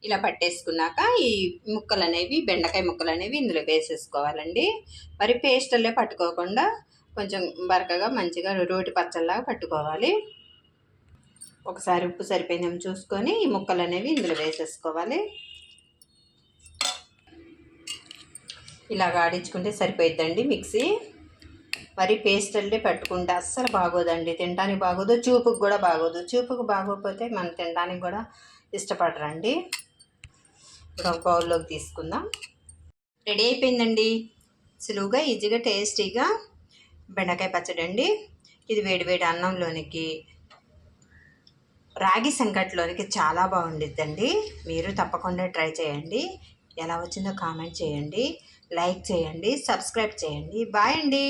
ఇలా పట్టేసుకున్నాక ఈ ముక్కలు అనేవి బెండకాయ ముక్కలు అనేవి ఇందులో వేసేసుకోవాలండి. మరి పేస్టల్లే పట్టుకోకుండా కొంచెం బరకగా మంచిగా రోటి పచ్చళ్ళలాగా పట్టుకోవాలి. ఒకసారి ఉప్పు సరిపోయిందేమో చూసుకొని ఈ ముక్కలు అనేవి ఇందులో వేసేసుకోవాలి. ఇలాగ ఆడించుకుంటే సరిపోయిద్దండి మిక్సీ. మరి పేస్టల్లే పట్టుకుంటే అస్సలు బాగోదండి, తినడానికి బాగోదు, చూపుకు కూడా బాగోదు. చూపుకు బాగోకపోతే మనం తినడానికి కూడా ఇష్టపడరండి. ఇప్పుడు ఒక బౌల్లోకి తీసుకుందాం. రెడీ అయిపోయిందండి. సులువుగా ఈజీగా టేస్టీగా బెండకాయ పచ్చడి అండి. ఇది వేడివేడి అన్నంలోనికి, రాగి సంకట్లోనికి చాలా బాగుండిద్దండి. మీరు తప్పకుండా ట్రై చేయండి. ఎలా వచ్చిందో కామెంట్ చేయండి, లైక్ చేయండి, సబ్స్క్రైబ్ చేయండి. బాయ్ అండి.